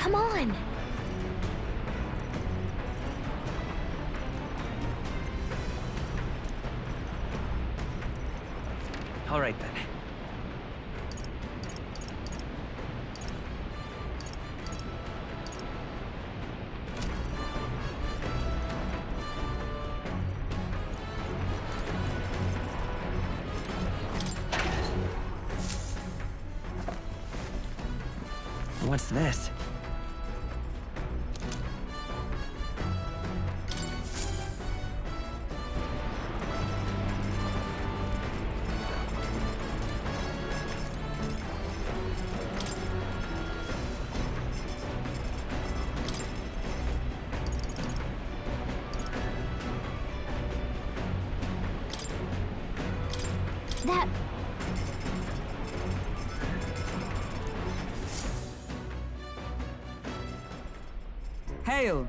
Come on! All right then. What's this? That... Hail!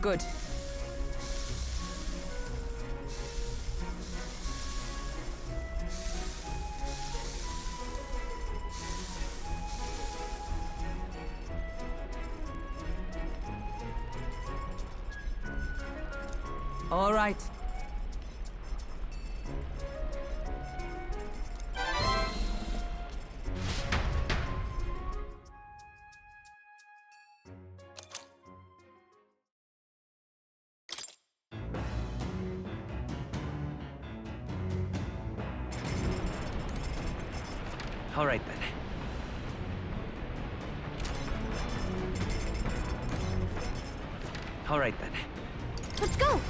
Good. All right. All right then. All right then. Let's go!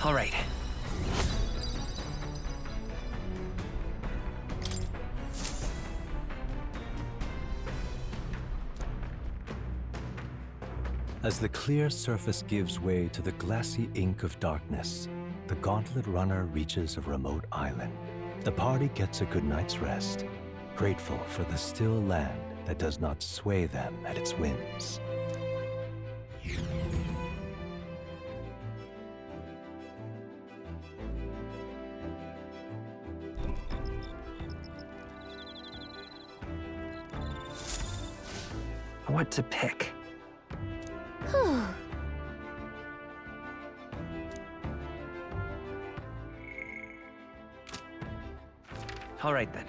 All right. As the clear surface gives way to the glassy ink of darkness, the gauntlet runner reaches a remote island. The party gets a good night's rest, grateful for the still land that does not sway them at its whims. What to pick? Whew. All right then.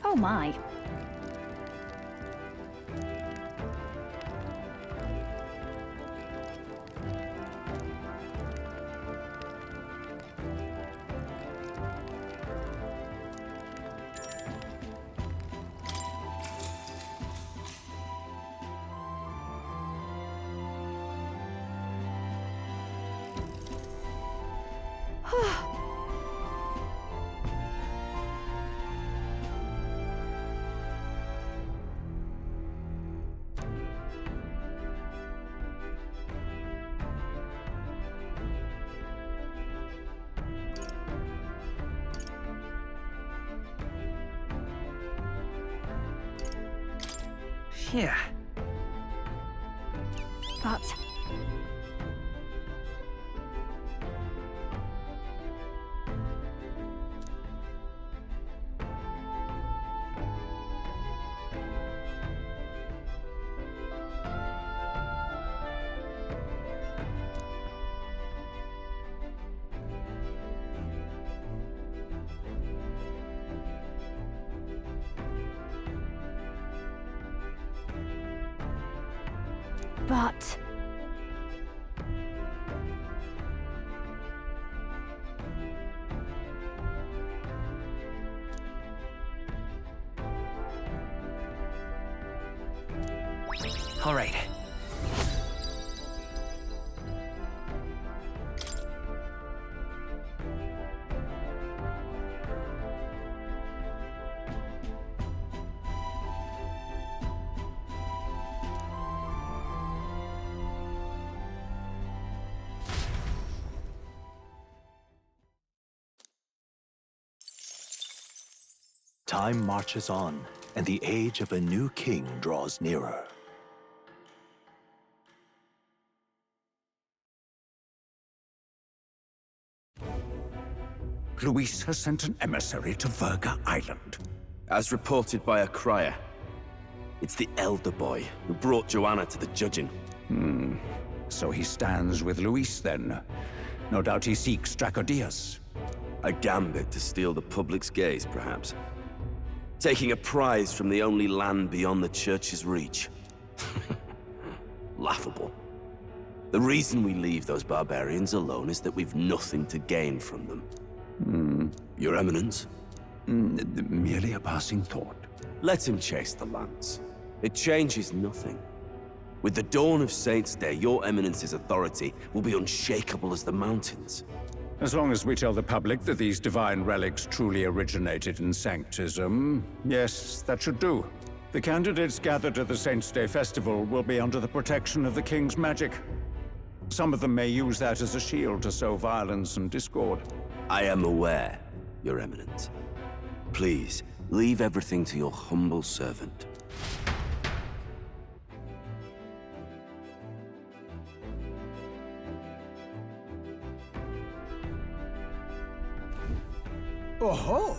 Oh my. Yeah. But But... All right. Time marches on, and the age of a new king draws nearer. Louis has sent an emissary to Virga Island. As reported by a crier. It's the elder boy who brought Joanna to the judging. So he stands with Louis then. No doubt he seeks Dracodius. A gambit to steal the public's gaze, perhaps. Taking a prize from the only land beyond the church's reach. Laughable. The reason we leave those barbarians alone is that we've nothing to gain from them. Your Eminence? Merely a passing thought. Let him chase the lance. It changes nothing. With the dawn of Saints' Day, your Eminence's authority will be unshakable as the mountains. As long as we tell the public that these divine relics truly originated in Sanctism, yes, that should do. The candidates gathered at the Saints' Day Festival will be under the protection of the King's magic. Some of them may use that as a shield to sow violence and discord. I am aware, Your Eminence. Please, leave everything to your humble servant. Oh-ho!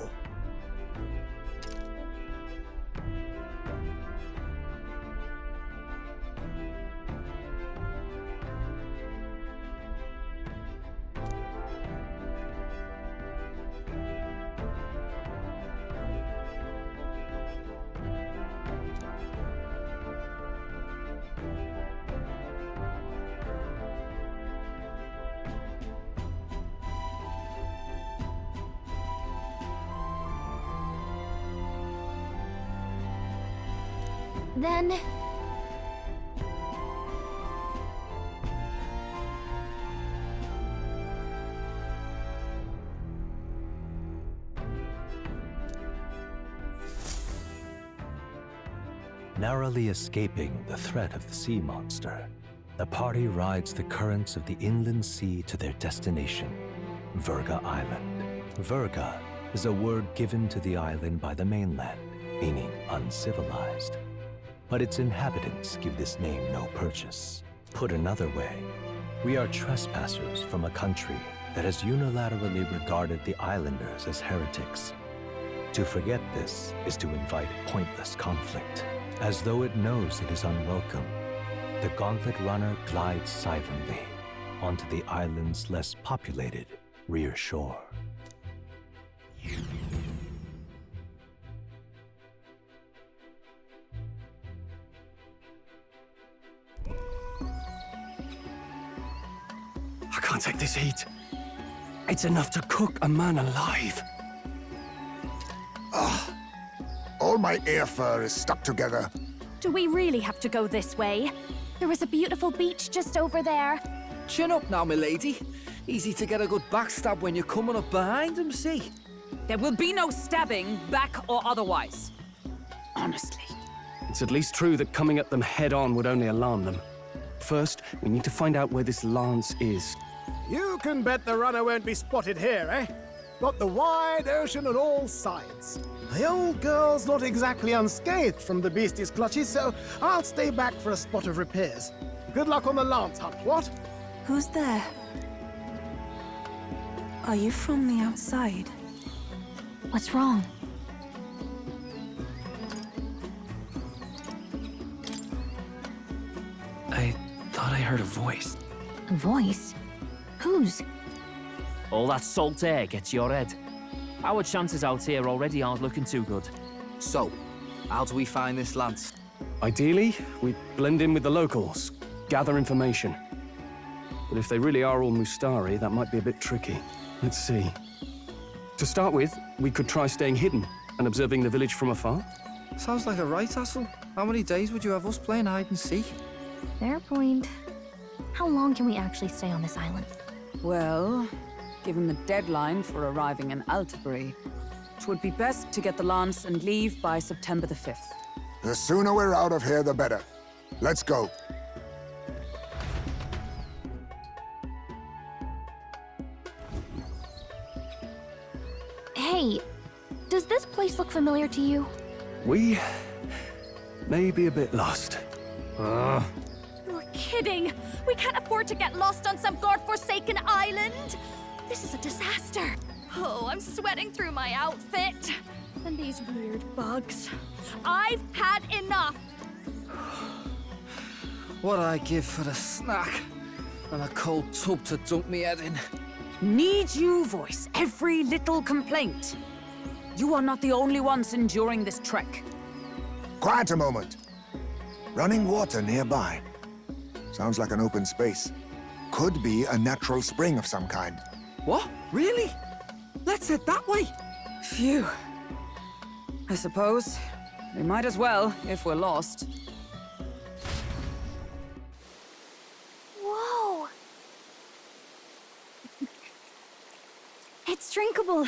Then... Narrowly escaping the threat of the sea monster, the party rides the currents of the inland sea to their destination, Virga Island. Virga is a word given to the island by the mainland, meaning uncivilized. But its inhabitants give this name no purchase. Put another way, we are trespassers from a country that has unilaterally regarded the islanders as heretics. To forget this is to invite pointless conflict. As though it knows it is unwelcome, the gauntlet runner glides silently onto the island's less populated rear shore. I can't take this heat. It's enough to cook a man alive. All my air fur is stuck together. Do we really have to go this way? There is a beautiful beach just over there. Chin up now, milady. Easy to get a good backstab when you're coming up behind him, see? There will be no stabbing, back or otherwise. Honestly. It's at least true that coming at them head-on would only alarm them. First, we need to find out where this lance is. You can bet the runner won't be spotted here, eh? Got the wide ocean on all sides. The old girl's not exactly unscathed from the beastie's clutches, so I'll stay back for a spot of repairs. Good luck on the lance hunt, what? Who's there? Are you from the outside? What's wrong? I thought I heard a voice. A voice? Whose? All that salt air gets your head. Our chances out here already aren't looking too good. So, how do we find this lance? Ideally, we blend in with the locals, gather information. But if they really are all Mustari, that might be a bit tricky. Let's see. To start with, we could try staying hidden and observing the village from afar. Sounds like a right hassle. How many days would you have us playing hide and seek? Fair point. How long can we actually stay on this island? Well, given the deadline for arriving in Altabury, it would be best to get the lance and leave by September the 5th. The sooner we're out of here, the better. Let's go. Hey, does this place look familiar to you? We may be a bit lost. You're kidding! We can't afford to get lost on some godforsaken island! This is a disaster! Oh, I'm sweating through my outfit. And these weird bugs. I've had enough! What I give for a snack and a cold tub to dump me head in. Need you voice every little complaint. You are not the only ones enduring this trek. Quiet a moment. Running water nearby. Sounds like an open space. Could be a natural spring of some kind. What? Really? Let's head that way. Phew. I suppose we might as well if we're lost. Whoa! It's drinkable.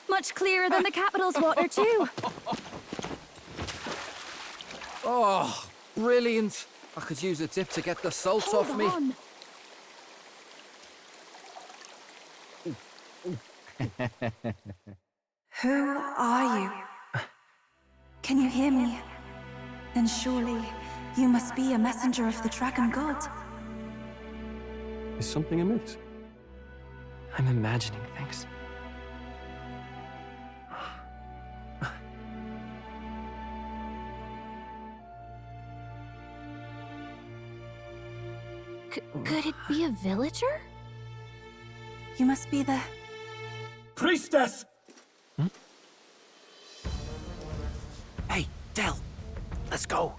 Much clearer than the capital's water, too. Oh, brilliant. I could use a dip to get the salt Hold off me. on. Who are you? Can you hear me? Then surely you must be a messenger of the dragon god. Is something amiss? I'm imagining things. Could it be a villager? You must be the... Priestess! Hey, Del, let's go.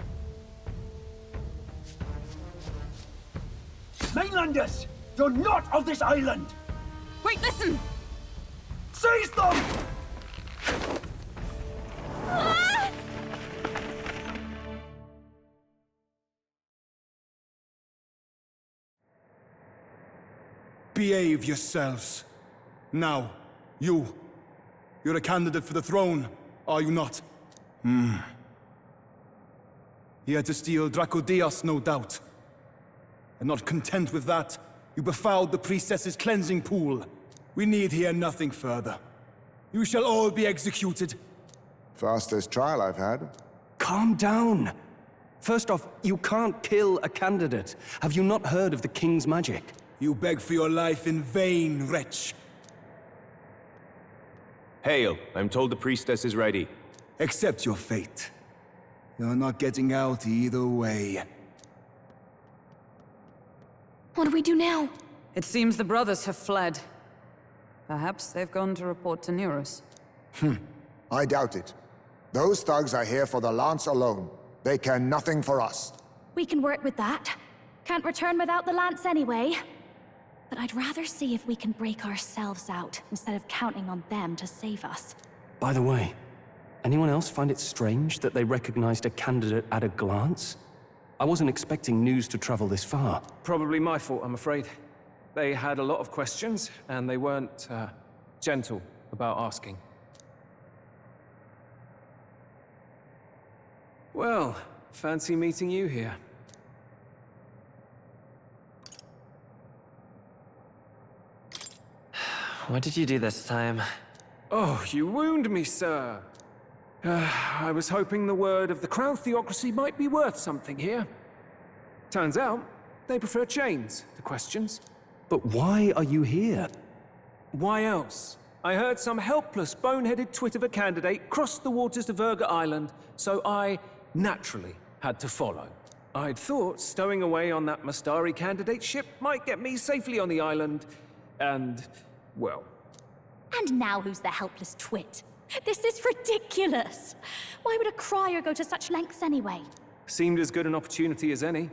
Mainlanders! You're not of this island! Wait, listen! Seize them! Behave yourselves. Now, you're a candidate for the throne, are you not? Here to steal Dracodias, no doubt. And not content with that, you befouled the priestess's cleansing pool. We need hear nothing further. You shall all be executed. Fastest trial I've had. Calm down. First off, you can't kill a candidate. Have you not heard of the king's magic? You beg for your life in vain, wretch. Hail, I'm told the priestess is ready. Accept your fate. You're not getting out either way. What do we do now? It seems the brothers have fled. Perhaps they've gone to report to Neros. I doubt it. Those thugs are here for the lance alone. They care nothing for us. We can work with that. Can't return without the lance anyway. But I'd rather see if we can break ourselves out, instead of counting on them to save us. By the way, anyone else find it strange that they recognized a candidate at a glance? I wasn't expecting news to travel this far. Probably my fault, I'm afraid. They had a lot of questions, and they weren't gentle about asking. Well, fancy meeting you here. What did you do this time? Oh, you wound me, sir. I was hoping the word of the Crown theocracy might be worth something here. Turns out, they prefer chains to questions. But why are you here? Why else? I heard some helpless, boneheaded twit of a candidate cross the waters to Virga Island, so I naturally had to follow. I'd thought stowing away on that Mastari candidate ship might get me safely on the island, and, well... And now who's the helpless twit? This is ridiculous! Why would a crier go to such lengths anyway? Seemed as good an opportunity as any.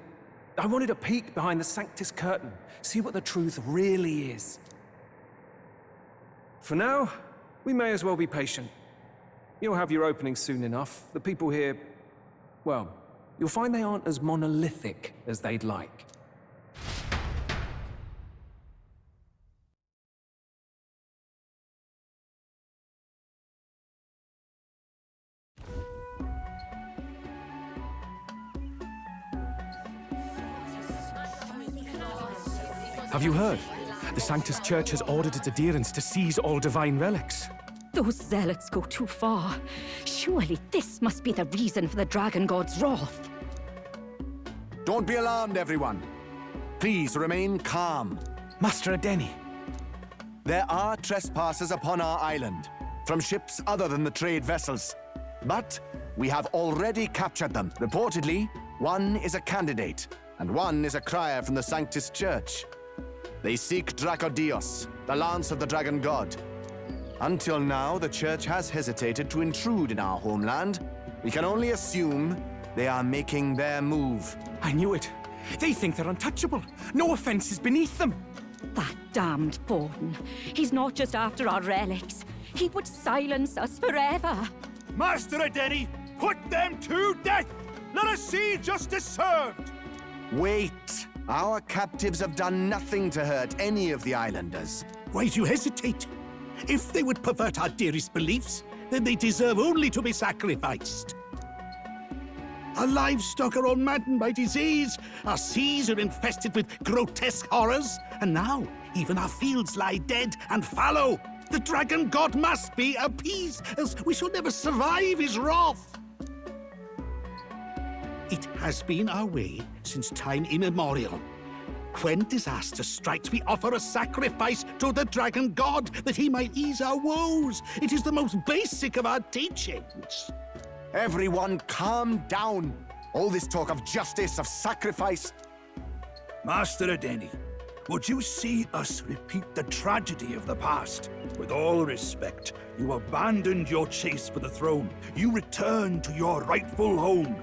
I wanted a peek behind the Sanctus curtain, see what the truth really is. For now, we may as well be patient. You'll have your opening soon enough. The people here, well, you'll find they aren't as monolithic as they'd like. Have you heard? The Sanctus Church has ordered its adherents to seize all divine relics. Those zealots go too far. Surely this must be the reason for the Dragon God's wrath. Don't be alarmed, everyone. Please remain calm. Master Adeni. There are trespassers upon our island, from ships other than the trade vessels. But we have already captured them. Reportedly, one is a candidate, and one is a crier from the Sanctus Church. They seek Dracodios, the lance of the Dragon God. Until now, the Church has hesitated to intrude in our homeland. We can only assume they are making their move. I knew it. They think they're untouchable. No offense is beneath them. That damned Borden. He's not just after our relics. He would silence us forever. Master Adeni, put them to death! Let us see justice served! Wait! Our captives have done nothing to hurt any of the islanders. Why do you hesitate? If they would pervert our dearest beliefs, then they deserve only to be sacrificed. Our livestock are all maddened by disease, our seas are infested with grotesque horrors, and now even our fields lie dead and fallow. The Dragon God must be appeased, else we shall never survive his wrath. It has been our way since time immemorial. When disaster strikes, we offer a sacrifice to the Dragon God that he might ease our woes. It is the most basic of our teachings. Everyone calm down. All this talk of justice, of sacrifice. Master Adeni, would you see us repeat the tragedy of the past? With all respect, you abandoned your chase for the throne. You returned to your rightful home.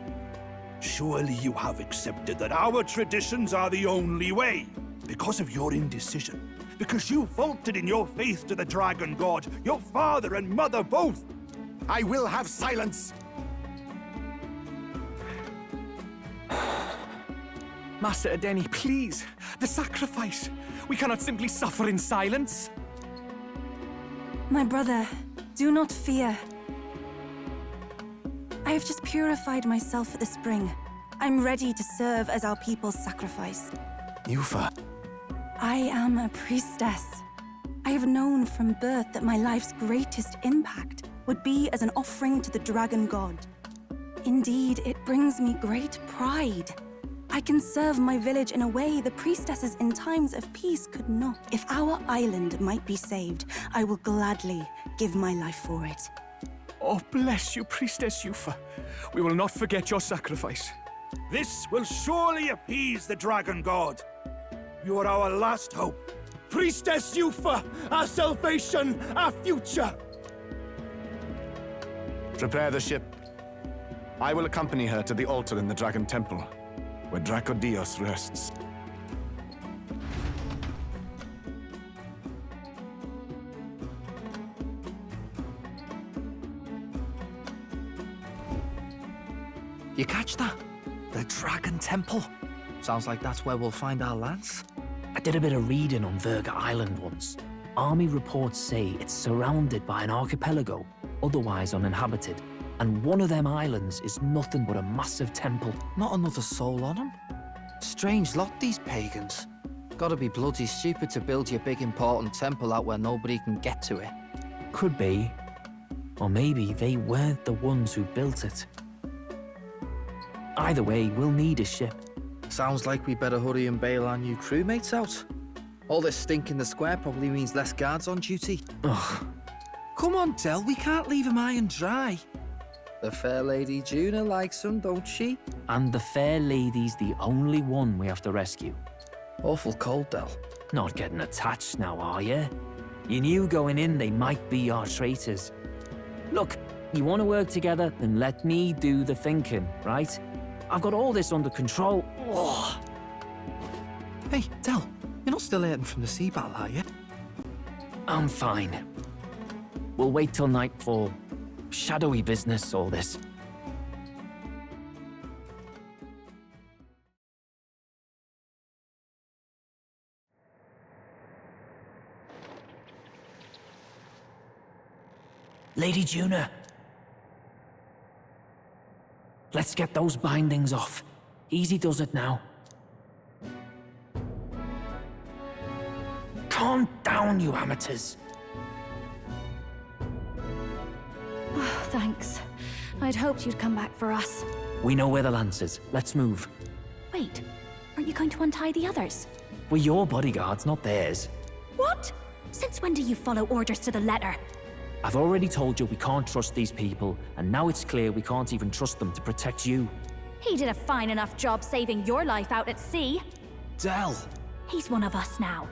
Surely you have accepted that our traditions are the only way. Because of your indecision. Because you faltered in your faith to the Dragon God, your father and mother both. I will have silence. Master Adeni, please. The sacrifice. We cannot simply suffer in silence. My brother, do not fear. I have just purified myself for the spring. I'm ready to serve as our people's sacrifice. Yufa. I am a priestess. I have known from birth that my life's greatest impact would be as an offering to the Dragon God. Indeed, it brings me great pride. I can serve my village in a way the priestesses in times of peace could not. If our island might be saved, I will gladly give my life for it. Oh, bless you, Priestess Yufa. We will not forget your sacrifice. This will surely appease the Dragon God. You are our last hope. Priestess Yufa, our salvation, our future! Prepare the ship. I will accompany her to the altar in the Dragon Temple, where Dracodios rests. You catch that? The Dragon Temple. Sounds like that's where we'll find our lance. I did a bit of reading on Virga Island once. Army reports say it's surrounded by an archipelago, otherwise uninhabited. And one of them islands is nothing but a massive temple. Not another soul on them. Strange lot, these pagans. Gotta be bloody stupid to build your big important temple out where nobody can get to it. Could be. Or maybe they weren't the ones who built it. Either way, we'll need a ship. Sounds like we better hurry and bail our new crewmates out. All this stink in the square probably means less guards on duty. Ugh. Come on, Del, we can't leave him high and dry. The fair lady Juna likes him, don't she? And the fair lady's the only one we have to rescue. Awful cold, Del. Not getting attached now, are you? You knew going in they might be our traitors. Look, you want to work together, then let me do the thinking, right? I've got all this under control. Oh. Hey, Del, you're not still hurting from the sea battle, are you? I'm fine. We'll wait till nightfall. Shadowy business, all this. Lady Juna. Let's get those bindings off. Easy does it now. Calm down, you amateurs. Oh, thanks. I'd hoped you'd come back for us. We know where the lance is. Let's move. Wait, aren't you going to untie the others? We're your bodyguards, not theirs. What? Since when do you follow orders to the letter? I've already told you we can't trust these people, and now it's clear we can't even trust them to protect you. He did a fine enough job saving your life out at sea. Del! He's one of us now.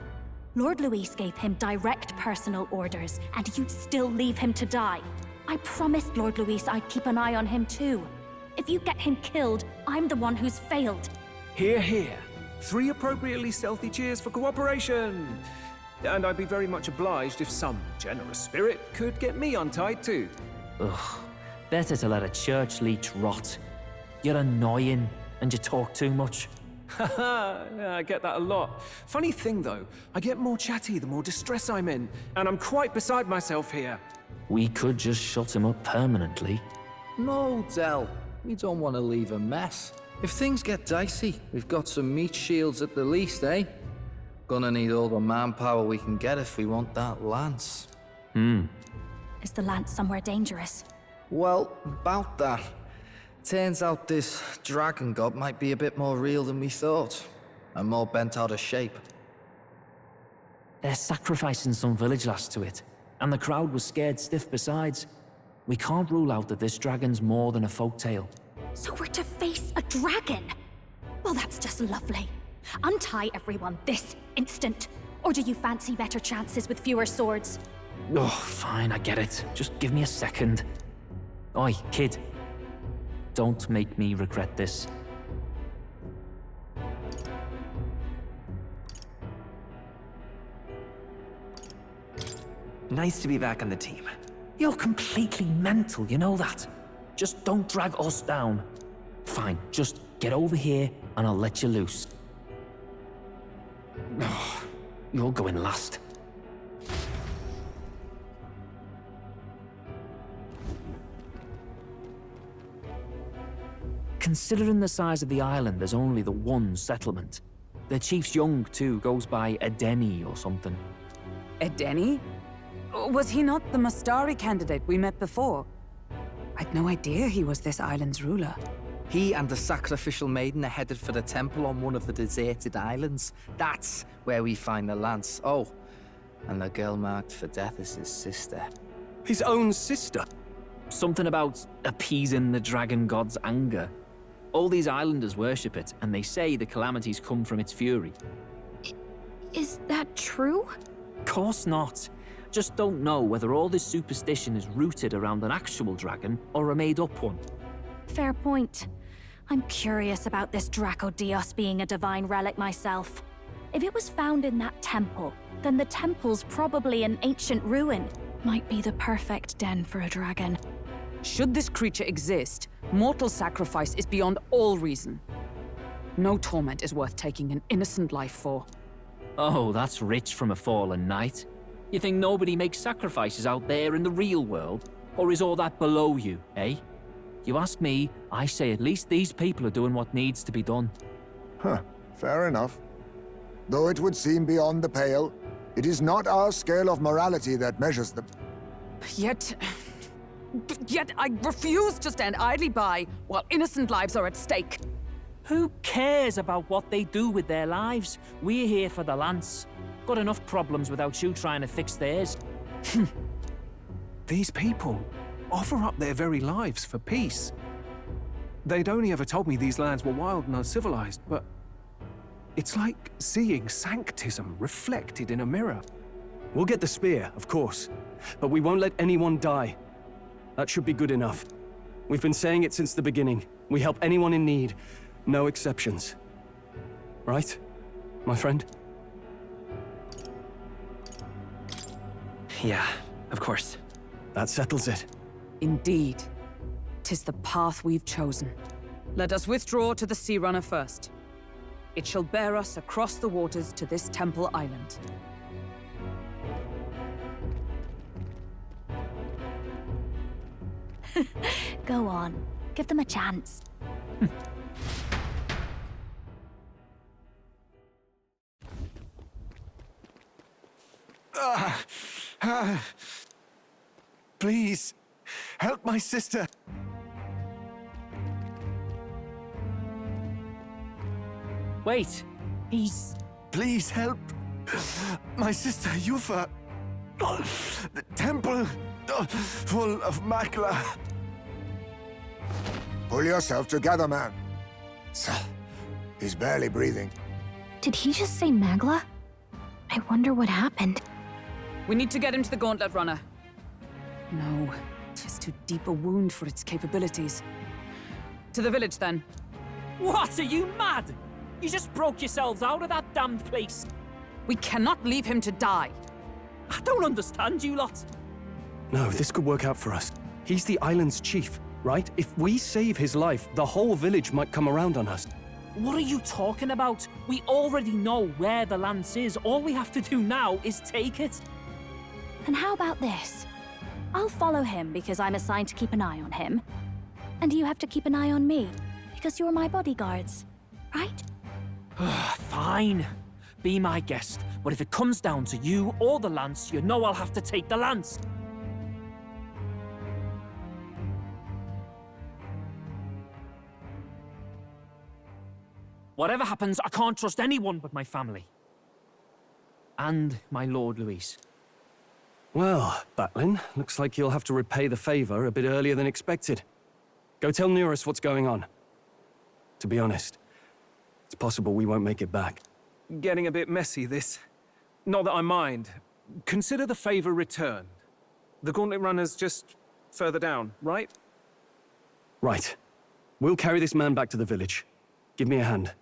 Lord Louis gave him direct personal orders, and you'd still leave him to die. I promised Lord Louis I'd keep an eye on him too. If you get him killed, I'm the one who's failed. Hear, hear. 3 appropriately stealthy cheers for cooperation. And I'd be very much obliged if some generous spirit could get me untied too. Ugh, better to let a church leech rot. You're annoying, and you talk too much. Haha, yeah, I get that a lot. Funny thing though, I get more chatty the more distress I'm in, and I'm quite beside myself here. We could just shut him up permanently. No, Del. We don't want to leave a mess. If things get dicey, we've got some meat shields at the least, eh? Gonna need all the manpower we can get if we want that lance. Is the lance somewhere dangerous? Well, about that. Turns out this dragon god might be a bit more real than we thought, and more bent out of shape. They're sacrificing some village lass to it, and the crowd was scared stiff besides. We can't rule out that this dragon's more than a folktale. So we're to face a dragon? Well, that's just lovely. Untie everyone this instant. Or do you fancy better chances with fewer swords? Oh, fine, I get it. Just give me a second. Oi, kid. Don't make me regret this. Nice to be back on the team. You're completely mental, you know that? Just don't drag us down. Fine, just get over here and I'll let you loose. Oh, you're going last. Considering the size of the island, there's only the one settlement. The chief's young, too, goes by Edeni or something. Edeni? Was he not the Mastari candidate we met before? I'd no idea he was this island's ruler. He and the sacrificial maiden are headed for the temple on one of the deserted islands. That's where we find the lance. Oh, and the girl marked for death is his sister. His own sister? Something about appeasing the dragon god's anger. All these islanders worship it, and they say the calamities come from its fury. Is that true? Course not. Just don't know whether all this superstition is rooted around an actual dragon or a made-up one. Fair point. I'm curious about this Draco Dios being a divine relic myself. If it was found in that temple, then the temple's probably an ancient ruin. Might be the perfect den for a dragon. Should this creature exist, mortal sacrifice is beyond all reason. No torment is worth taking an innocent life for. Oh, that's rich from a fallen knight. You think nobody makes sacrifices out there in the real world? Or is all that below you, eh? You ask me, I say at least these people are doing what needs to be done. Huh, fair enough. Though it would seem beyond the pale, it is not our scale of morality that measures them. Yet I refuse to stand idly by while innocent lives are at stake. Who cares about what they do with their lives? We're here for the lance. Got enough problems without you trying to fix theirs. These people offer up their very lives for peace. They'd only ever told me these lands were wild and uncivilized, but it's like seeing sanctism reflected in a mirror. We'll get the spear, of course, but we won't let anyone die. That should be good enough. We've been saying it since the beginning. We help anyone in need, no exceptions. Right, my friend? Yeah, of course. That settles it. Indeed. 'Tis the path we've chosen. Let us withdraw to the Sea Runner first. It shall bear us across the waters to this temple island. Go on. Give them a chance. Please, help my sister. Wait, he's... Please help my sister Yufa. The temple full of Magla. Pull yourself together, man. He's barely breathing. Did he just say Magla? I wonder what happened. We need to get him to the Gauntlet Runner. No, 'tis too deep a wound for its capabilities. To the village, then. What, are you mad? You just broke yourselves out of that damned place. We cannot leave him to die. I don't understand you lot. No, this could work out for us. He's the island's chief, right? If we save his life, the whole village might come around on us. What are you talking about? We already know where the lance is. All we have to do now is take it. And how about this? I'll follow him because I'm assigned to keep an eye on him. And you have to keep an eye on me because you're my bodyguards, right? Fine. Be my guest. But if it comes down to you or the lance, you know I'll have to take the lance. Whatever happens, I can't trust anyone but my family. And my Lord Louis. Well, Batlin, looks like you'll have to repay the favor a bit earlier than expected. Go tell Neurus what's going on. To be honest, it's possible we won't make it back. Getting a bit messy, this. Not that I mind. Consider the favor returned. The Gauntlet Runner's just further down, right? Right. We'll carry this man back to the village. Give me a hand.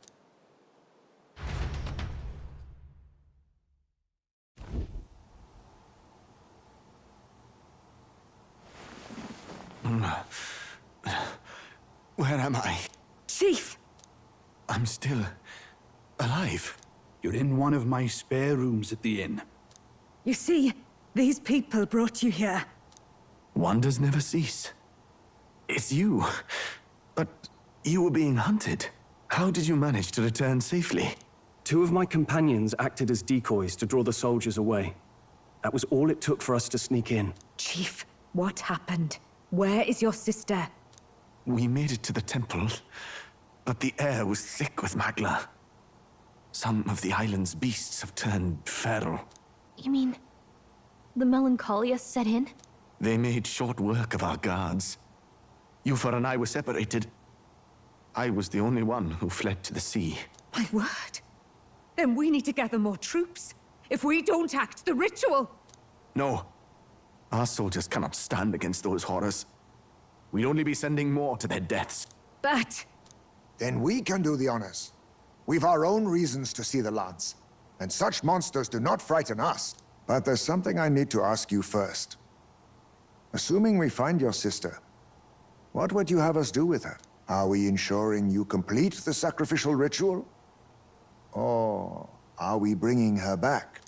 Where am I? Chief! I'm still alive. You're in one of my spare rooms at the inn. You see, these people brought you here. Wonders never cease. It's you. But you were being hunted. How did you manage to return safely? 2 of my companions acted as decoys to draw the soldiers away. That was all it took for us to sneak in. Chief, what happened? Where is your sister? We made it to the temple, but the air was thick with Magla. Some of the island's beasts have turned feral. You mean the melancholia set in? They made short work of our guards. Yufa and I were separated. I was the only one who fled to the sea. My word. Then we need to gather more troops. If we don't act, the ritual... No. Our soldiers cannot stand against those horrors. We'd only be sending more to their deaths. But... Then we can do the honors. We've our own reasons to see the lance, and such monsters do not frighten us. But there's something I need to ask you first. Assuming we find your sister, what would you have us do with her? Are we ensuring you complete the sacrificial ritual? Or Are we bringing her back?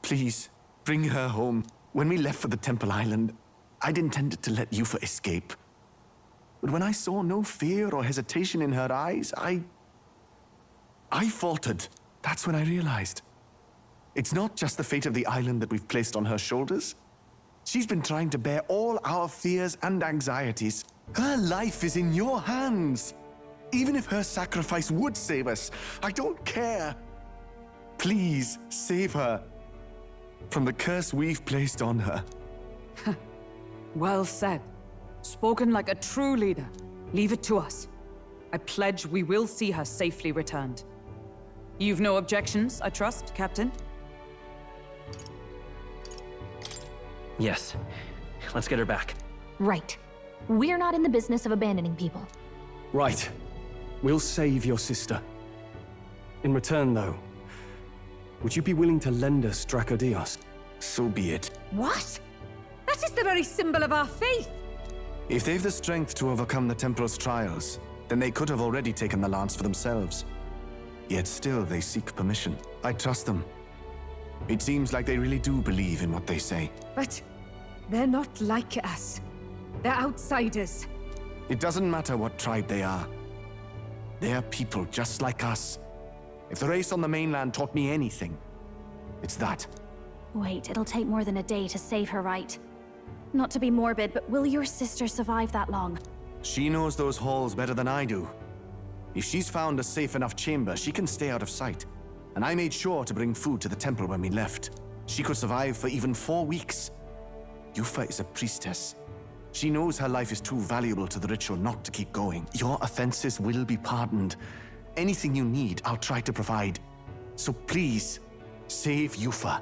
Please, bring her home. When we left for the Temple Island, I'd intended to let Yufa escape. But when I saw no fear or hesitation in her eyes, I faltered. That's when I realized. It's not just the fate of the island that we've placed on her shoulders. She's been trying to bear all our fears and anxieties. Her life is in your hands. Even if her sacrifice would save us, I don't care. Please, save her from the curse we've placed on her. Well said. Spoken like a true leader. Leave it to us. I pledge we will see her safely returned. You've no objections, I trust, Captain? Yes. Let's get her back. Right. We're not in the business of abandoning people. Right. We'll save your sister. In return, though, would you be willing to lend us Dracodios? So be it. What? That is the very symbol of our faith. If they've the strength to overcome the Templars' trials, then they could have already taken the lance for themselves. Yet still they seek permission. I trust them. It seems like they really do believe in what they say. But they're not like us. They're outsiders. It doesn't matter what tribe they are. They're people just like us. If the race on the mainland taught me anything, it's that. Wait, it'll take more than a day to save her, right? Not to be morbid, but will your sister survive that long? She knows those halls better than I do. If she's found a safe enough chamber, she can stay out of sight. And I made sure to bring food to the temple when we left. She could survive for even 4 weeks. Yufa is a priestess. She knows her life is too valuable to the ritual not to keep going. Your offenses will be pardoned. Anything you need, I'll try to provide. So please, save Yufa.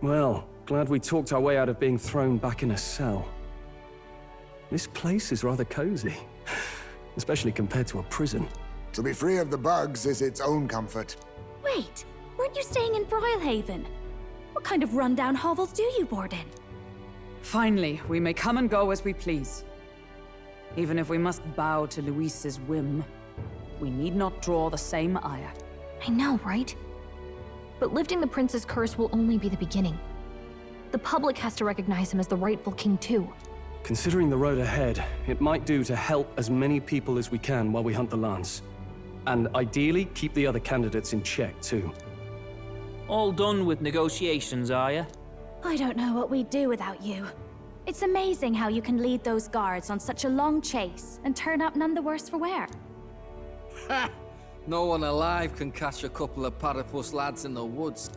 Well, glad we talked our way out of being thrown back in a cell. This place is rather cozy, especially compared to a prison. To be free of the bugs is its own comfort. Wait, weren't you staying in Brilhaven? What kind of rundown hovels do you board in? Finally, we may come and go as we please. Even if we must bow to Louis's whim, we need not draw the same ire. I know, right? But lifting the prince's curse will only be the beginning. The public has to recognize him as the rightful king too. Considering the road ahead, it might do to help as many people as we can while we hunt the lance. And ideally, keep the other candidates in check too. All done with negotiations, are you? I don't know what we'd do without you. It's amazing how you can lead those guards on such a long chase and turn up none the worse for wear. Ha! No one alive can catch a couple of platypus lads in the woods.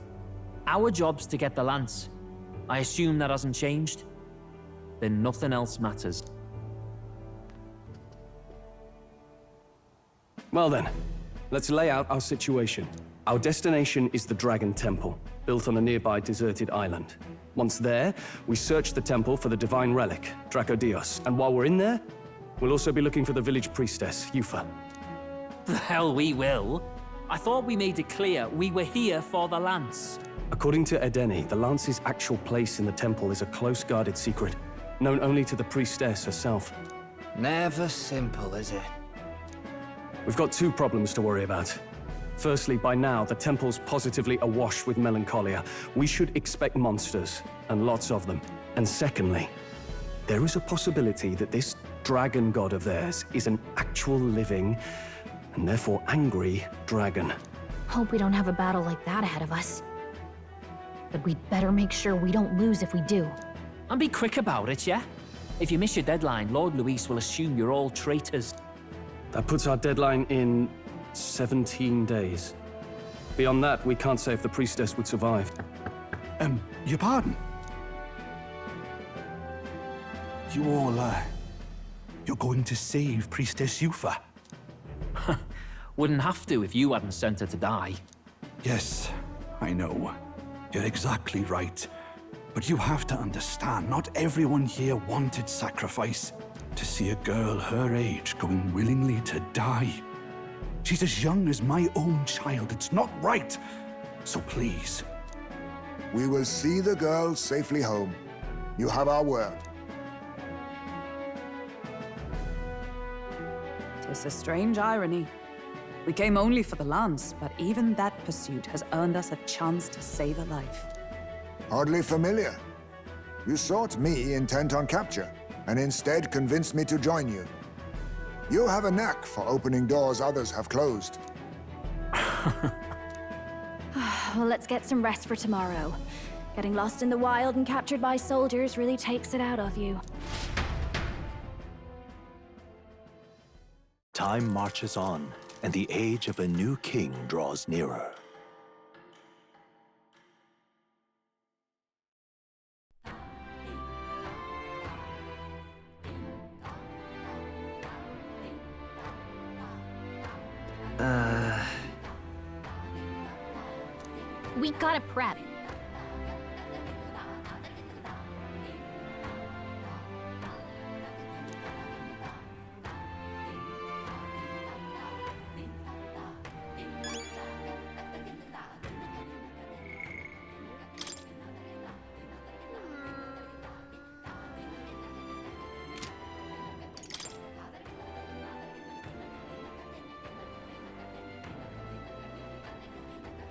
Our job's to get the lance. I assume that hasn't changed? Then nothing else matters. Well then, let's lay out our situation. Our destination is the Dragon Temple, built on a nearby deserted island. Once there, we search the temple for the divine relic, Dracodios. And while we're in there, we'll also be looking for the village priestess, Yufa. The hell we will. I thought we made it clear we were here for the lance. According to Edeni, the lance's actual place in the temple is a close-guarded secret, known only to the priestess herself. Never simple, is it? We've got 2 problems to worry about. Firstly, by now, the temple's positively awash with melancholia. We should expect monsters, and lots of them. And secondly, there is a possibility that this dragon god of theirs is an actual living, and therefore angry, dragon. Hope we don't have a battle like that ahead of us. But we'd better make sure we don't lose if we do. And be quick about it, yeah? If you miss your deadline, Lord Louis will assume you're all traitors. That puts our deadline in 17 days. Beyond that, we can't say if the priestess would survive. Your pardon? You all, you're going to save Priestess Yufa? Wouldn't have to if you hadn't sent her to die. Yes, I know. You're exactly right. But you have to understand, not everyone here wanted sacrifice. To see a girl her age going willingly to die. She's as young as my own child. It's not right. So please. We will see the girl safely home. You have our word. It's a strange irony. We came only for the lance, but even that pursuit has earned us a chance to save a life. Oddly familiar. You sought me intent on capture, and instead convinced me to join you. You have a knack for opening doors others have closed. Well, let's get some rest for tomorrow. Getting lost in the wild and captured by soldiers really takes it out of you. Time marches on, and the age of a new king draws nearer. We gotta prep.